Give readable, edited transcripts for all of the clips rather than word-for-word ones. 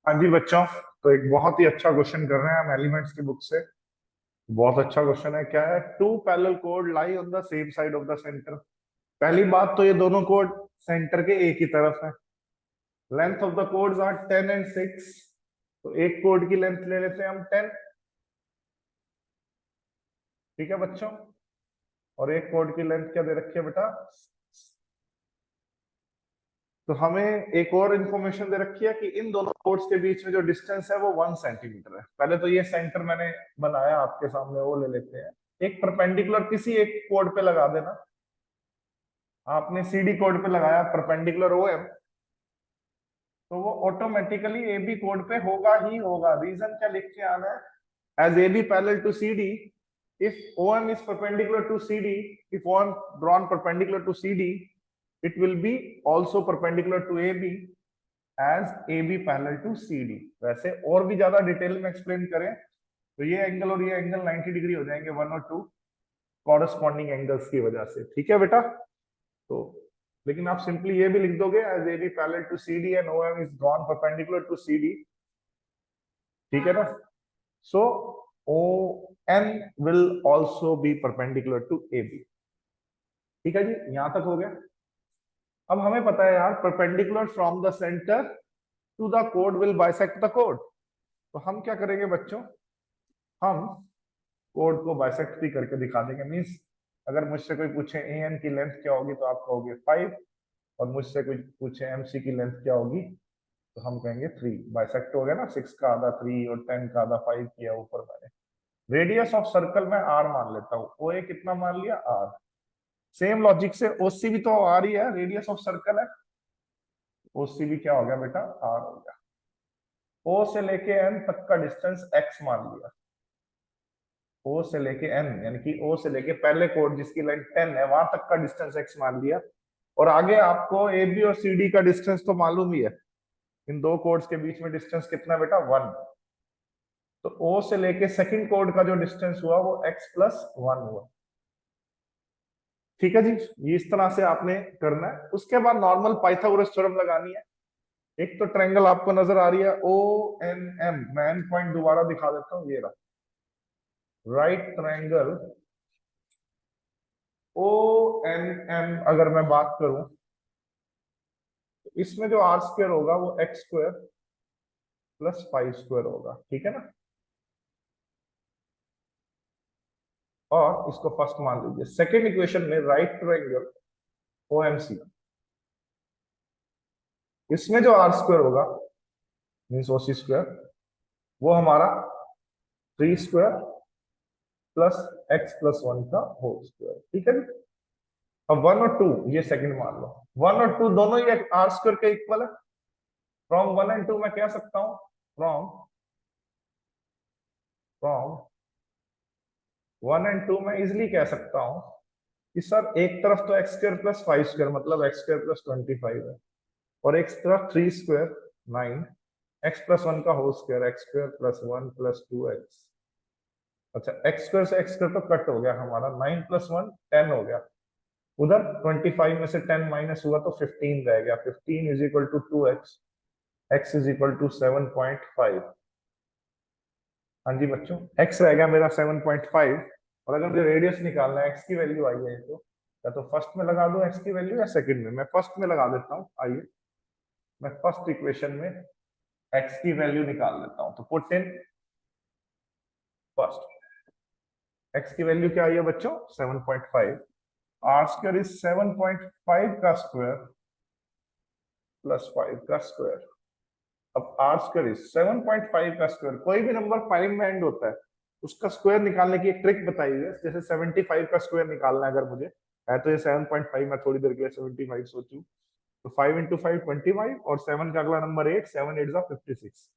हाँ जी बच्चों, तो एक बहुत ही अच्छा क्वेश्चन कर रहे हैं हम एलिमेंट्स की बुक से। बहुत अच्छा क्वेश्चन है। क्या है? टू पैरेलल कोड lie on the same side of the centre. पहली बात तो ये दोनों कोड सेंटर के एक ही तरफ है। Length of the chords are 10 and 6। तो एक कोड की लेंथ ले लेते हैं हम 10। ठीक है बच्चों, और एक कोड की लेंथ क्या दे रखी है बेटा? तो हमें एक और इंफॉर्मेशन दे रखी है कि इन दोनों कोड्स के बीच में जो डिस्टेंस है वो 1 सेंटीमीटर है। पहले तो ये सेंटर मैंने बनाया आपके सामने, वो ले लेते हैं। एक परपेंडिकुलर किसी एक कोड पे लगा देना। आपने सीडी कोड पे लगाया परपेंडिकुलर ओएम, तो वो ऑटोमेटिकली ए बी कोड पे होगा ही होगा। रीजन क्या लिख के आना है? As A B parallel to C D, if OM is perpendicular to CD, if OM drawn perpendicular to CD, it will be also perpendicular to AB as AB parallel to CD। वैसे और भी ज्यादा detail में explain करें तो ये angle और ये एंगल 90 डिग्री हो जाएंगे, 1 और 2 कॉरस्पॉन्डिंग एंगल्स की वजह से। ठीक है बेटा? तो लेकिन आप सिंपली ये भी लिख दोगे as AB parallel to CD and OM is drawn perpendicular to CD। ठीक है ना? So OM will also be perpendicular to AB। ठीक है जी, यहां तक हो गया। अब हमें पता है यार, perpendicular from the centre to the code will bisect the code. तो हम क्या करेंगे बच्चों? हम कोड को बाइसेक्ट भी करके दिखा देंगे। मींस अगर मुझसे कोई पूछे एन की लेंथ क्या होगी तो आप कहोगे 5, और मुझसे कोई पूछे एमसी की लेंथ क्या होगी तो हम कहेंगे 3। बाइसेक्ट हो गया ना, 6 का आधा 3 और 10 का आधा 5 किया ऊपर मैंने। रेडियस ऑफ सर्कल में आर मान लेता हूँ। ओ ए कितना मान लिया? आर। सेम लॉजिक से ओसी भी तो आर ही है, रेडियस ऑफ सर्कल है। ओसी भी क्या हो गया बेटा? आर हो गया। ओ से लेके एन तक का डिस्टेंस एक्स मान लिया। ओ से लेके एन यानी कि ओ से लेके पहले कोड जिसकी लेंथ 10 है वहां तक का डिस्टेंस एक्स मान लिया। और आगे आपको ए बी और सी डी का डिस्टेंस तो मालूम ही है। इन दो कोड्स के बीच में डिस्टेंस कितना बेटा? 1। तो ओ से लेके सेकंड कोड का जो डिस्टेंस हुआ वो एक्स प्लस 1 हुआ। ठीक है जी, ये इस तरह से आपने करना है। उसके बाद नॉर्मल पाइथागोरस थ्योरम लगानी है। एक तो ट्रायंगल आपको नजर आ रही है ओ एन एम। मैं एन पॉइंट दोबारा दिखा देता हूं, ये रहा right triangle O N M. अगर मैं बात करूं तो इसमें जो आर स्क्वायर होगा वो एक्स स्क्वायर प्लस 5 स्क्वायर होगा। ठीक है ना? और इसको फर्स्ट मान लीजिए। सेकेंड इक्वेशन में right triangle O M C, इसमें जो आर स्क्वायर होगा मीन्स ओ सी स्क्वायर, वो हमारा 3 स्क्वायर प्लस एक्स प्लस 1 का होल स्क्वायर। ठीक है? अब 1 और 2 ये सेकंड मान लो। 1 और 2 दोनों ही आर स्क्वायर के इक्वल है। फ्रॉम 1 एंड 2 मैं कह सकता हूं, फ्रॉम फ्रॉम 1 एंड 2 मैं इजिली कह सकता हूं कि सर एक तरफ तो एक्स स्क्वायर प्लस 5 स्क्वायर मतलब एक्स स्क्वायर प्लस 25 है, और एक तरफ 3 स्क्वायर 9 एक्स प्लस 1 का whole square x square plus 1 plus 2 x. अच्छा, एक्स स्क्वायर से एक्स स्क्वायर तो कट हो गया हमारा, 9 प्लस 1 10 हो गया। उधर 25 में से 10 माइनस हुआ तो 15 रह गया। 15 is equal to 2x, x is equal to 7.5। हाँ जी बच्चों, x रह गया मेरा 7.5। और अगर मुझे रेडियस निकालना है, x की वैल्यू आई है तो या तो फर्स्ट में लगा दूं x की वैल्यू या सेकंड में। मैं फर्स्ट में लगा देता हूँ। आइए मैं फर्स्ट इक्वेशन में x की वैल्यू निकाल लेता हूँ। तो पुट इन फर्स्ट, x की वैल्यू क्या आई है बच्चों? 7.5। आर स्क्वायर इज 7.5 का स्क्वायर प्लस 5 का स्क्वायर। अब आर स्क्वायर इज 7.5 का स्क्वायर, कोई भी नंबर 5 में एंड होता है उसका स्क्वायर निकालने की एक ट्रिक बताई है। जैसे 75 का स्क्वायर निकालना है अगर मुझे है तो ये 7.5, मैं थोड़ी देर के लिए 75 सोचूं तो 5 इंटू 5 25, और 7 का अगला नंबर 8, 7 8 56,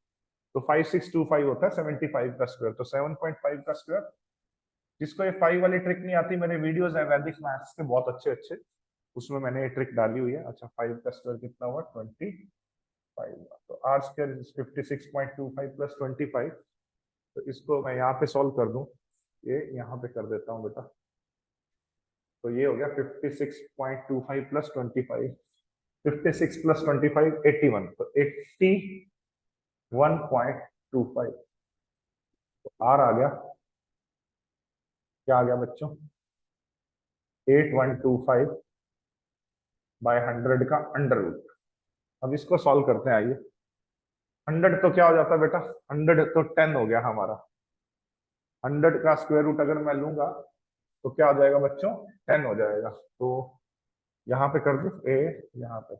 तो 5625 होता है 75 का स्क्वायर। तो 7.5 का स्क्वायर, जिसको ये 5 वाली ट्रिक नहीं आती, मेरे वीडियोस है वैदिक मैथ्स के बहुत अच्छे अच्छे, उसमें मैंने ये ट्रिक डाली हुई है। अच्छा, 5 का स्क्वायर कितना हुआ? 25। तो आर स्क्वायर इज 56.25 प्लस 25। तो इसको मैं यहाँ पे सॉल्व कर दूं, ये यहाँ पे कर देता हूँ बेटा। तो ये हो गया 56.25 प्लस 25, 56 प्लस 25 81। तो 80 1.25, तो आर आ गया, क्या आ गया बच्चों, 8125 बाय 100 का अंडर रूट। अब इसको सॉल्व करते हैं, आइए। 100 तो क्या हो जाता है बेटा, 100 तो 10 हो गया हमारा। 100 का स्क्वायर रूट अगर मैं लूंगा तो क्या हो जाएगा बच्चों, 10 हो जाएगा। तो यहाँ पे कर दू ए, यहाँ पे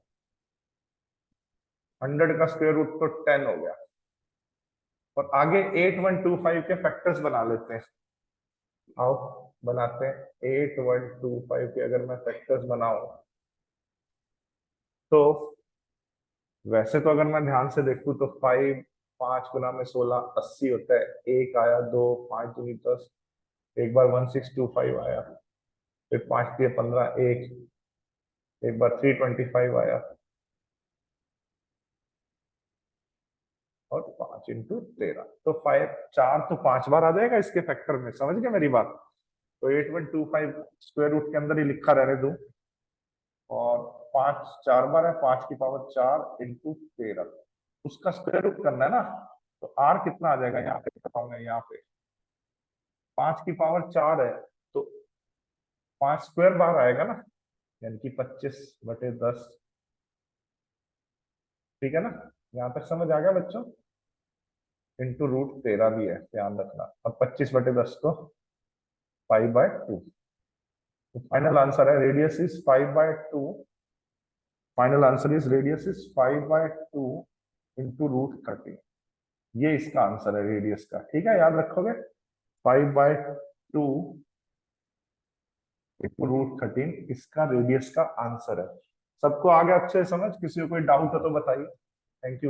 100 का स्क्वायर रूट तो 10 हो गया। और आगे 8125 के फैक्टर्स बना लेते हैं। आओ बनाते हैं। 8125 के अगर मैं फैक्टर्स बनाऊं तो वैसे तो अगर मैं ध्यान से देखूं तो 5, 5 गुना में 16 80 होता है। एक आया, दो, 5 दूनी 10, एक बार 1625 आया, फिर 5 तिये 15, एक बार 325 आया, और 5 × 13, तो 4 तो 5 बार आ जाएगा इसके फैक्टर में। समझ गए मेरी बात? तो 8125 स्क्वायर रूट के अंदर ही लिखा रहने दूं, और 5 4 बार है, 5 की पावर 4 × 13, उसका स्क्वायर रूट करना है ना। तो आर कितना आ जाएगा, यहाँ पे बताऊंगा, यहाँ पे 5 की पावर 4 है, तो 5 स्क्वायर बार आएगा ना, यानी कि 25/10। ठीक है ना, यहाँ तक समझ आ गया बच्चों? इंटू √13 भी है, ध्यान रखना। अब 25/10 को 5/2, तो फाइनल आंसर है radius is 5/2। Final answer is radius is 5/2 into √13। ये इसका आंसर है रेडियस का। ठीक है, याद रखोगे, 5/2 इंटू √13 इसका रेडियस का आंसर है। सबको आ गया अच्छे से समझ? किसी को कोई डाउट हो तो बताइए। Thank you.